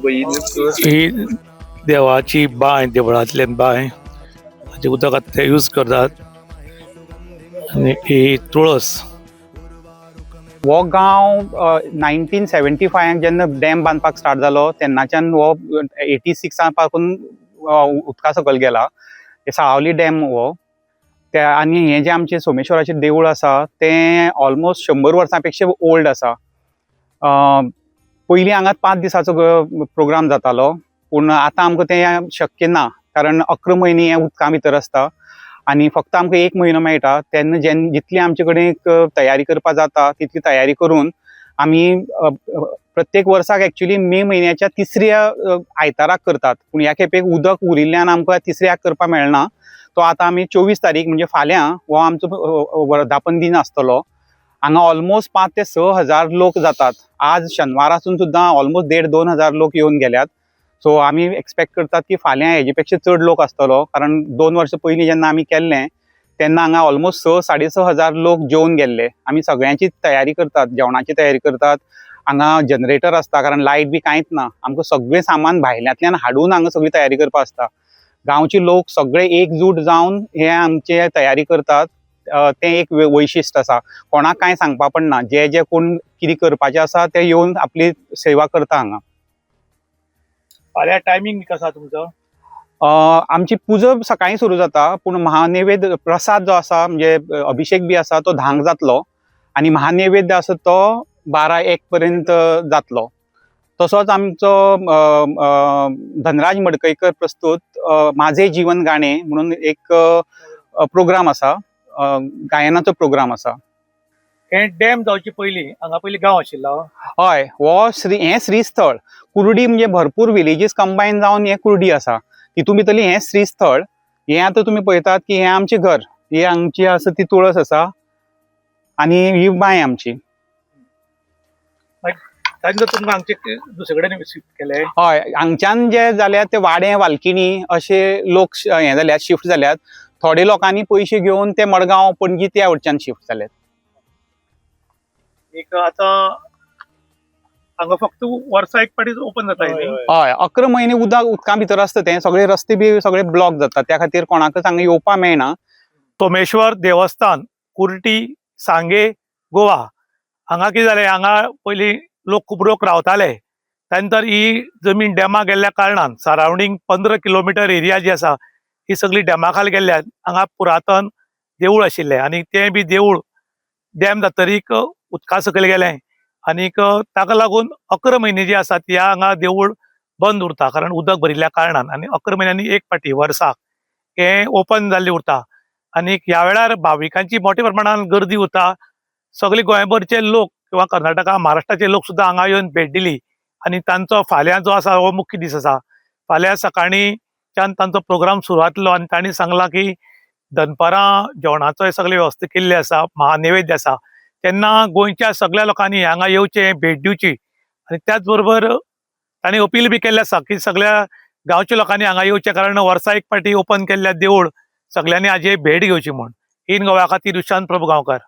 ही देवाची बांय, देवळांतल्यान बांय हाचे उदक आतां ते यूज करतात. आनी ही तुळस. हो गांव 1975 जेन्ना डॅम बांदपाक स्टार्ट जालो तेन्नाच्यान हो 86 पासून उदका सकयल गेला. साळावली डॅम हो आनी हें जें आमचें सोमेश्वराचें देवूळ आसा तें ऑलमोस्ट 100 वर्सां पेक्षा ओल्ड आसा. पयलीं हांगा 5 दिसाचो प्रोग्राम जातालो, पूण आतां आमकां तें शक्य ना, कारण 11 म्हयने हें उदका भितर आसता आनी फक्त आमकां 1 म्हयनो मेळटा. तेन्ना जितली आमचे कडेन तयारी करपा जाता तितली तयारी करून आमी प्रत्येक वर्साक एक्चुअली मे म्हयन्याच्या 3ऱ्या आयताराक करतात, पूण ह्या खेपेक उदक उरिल्ल्यान आमकां 3ऱ्याक करपाक मेळना. तो आतां आमी 24 तारीख म्हणजे फाल्यां हो आमचो वर्धापन दिन आसतलो. हांगा ऑलमोस्ट 5 ते 6 हजार लोक जातात. आज शेनवार आसून सुद्दां ऑलमोस्ट 1.5-2 हजार लोक येवन गेल्यात. सो आमी एक्सपेक्ट करतात की फाल्यां हेजे पेक्षा चड लोक आसतलो, कारण 2 वर्सां पयलीं जेन्ना आमी केल्लें तेन्ना हांगा ऑलमोस्ट 6-6.5 हजार लोक जेवन गेल्ले. आमी सगळ्यांची तयारी करतात, जेवणाची तयारी करतात. हांगा जनरेटर आसता, कारण लायट बी कांयच ना. आमकां सगळें सामान भायल्यांतल्यान हाडून हांगा सगळी तयारी करपा आसता. गांवचे लोक सगळे एकजूट जावन हे आमचे तयारी करतात. तें एक वैशिश्ट आसा. कोणाक कांय सांगपा पडना. जे कोण कितें करपाचें आसा ते येवन आपली सेवा करता हांगा. फाल्यां टायमींग कसो आसा तुमचो? आमची पुजा सकाळीं सुरू जाता, पूण महानैवेद्य प्रसाद जो आसा म्हणजे अभिषेक बी आसा तो 10 जातलो आनी महानैवेद्य आसा तो 12-1 पर्यंत जातलो. तसोच आमचो धनराज मडकयकर प्रस्तुत माझे जीवन गाणे म्हणून एक प्रोग्राम आसा, गायनाचो प्रोग्राम आसा. हे डॅम जावचे पयलीं हांगा पयलीं गांव आशिल्लो. हय, हें श्रीस्थळ. कुर्डी म्हणजे भरपूर विलेजीस कंबायन जावन हें कुर्डी आसा. तितून भितरली हें श्रीस्थळ. हें आतां तुमी पळयतात की हें आमचें घर. ही हांगची आसा ती तुळस आसा आनी ही बांय आमची. तांकां तुमकां हांगचे दुसरे कडेन शिफ्ट केले? हय, हांगच्यान जे जाल्यात ते वाडें वालकिणी अशे लोक हें जाल्यात, शिफ्ट जाल्यात. थोडे लोकांनी पयशे घेवन ते मडगांव पणजी त्या वटच्यान शिफ्ट जाल्यात. एक आतां हांगा फक्त वर्सा एक पाटी ओपन जाता न्ही? हय, 11 म्हयने उदका भितर आसता तें. सगळे रस्ते बी सगळे ब्लॉक जातात, त्या खातीर कोणाकच हांगा येवपा मेळना. सोमेश्वर देवस्थान, कुर्टी, सांगे, गोवा हांगा कितें जालें, हांगा पयलीं खूब लोक रावताले. त्यानंतर ही जमीन डॅमा गेल्ल्या कारणान सरावंडींग 15 किलोमिटर एरिया जी आसा ही सगळी डॅमा खाल गेल्ल्यान हांगा पुरातन देवूळ आशिल्लें आनी तें बी देवूळ डॅम जातरीक उदका सकयल गेलें आनीक ताका लागून 11 म्हयने जी आसात ह्या हांगा देवूळ बंद उरता, कारण उदक भरिल्ल्या कारणान. आनी 11 म्हयन्यांनी एक पाटी वर्साक हें ओपन जाल्लें उरता. आनीक ह्या वेळार भाविकांची मोठ्या प्रमाणान गर्दी उरता. सगळे गोंयभरचे लोक किंवा कर्नाटका, महाराष्ट्राचे लोक सुद्दां हांगा येवन भेट दिली आनी तांचो फाल्यां जो आसा हो मुख्य दीस आसा. फाल्यां सकाळींच्यान तांचो प्रोग्राम सुरू जातलो आनी तांणी सांगलां की दनपारां जेवणाचो सगळे वेवस्था केल्ली आसा, महानैवेद्य आसा. तेन्ना गोंयच्या सगळ्या लोकांनी हांगा येवचें, भेट दिवची. आनी त्याच बरोबर तांणी अपील बी केल्लें आसा की सगळ्या गांवच्या लोकांनी हांगा येवचें, कारण वर्सा एक पाटी ओपन केल्ल्या देवूळ सगळ्यांनी हाजी भेट घेवची म्हूण. इन गोवा खातीर विशांत प्रभू गांवकार.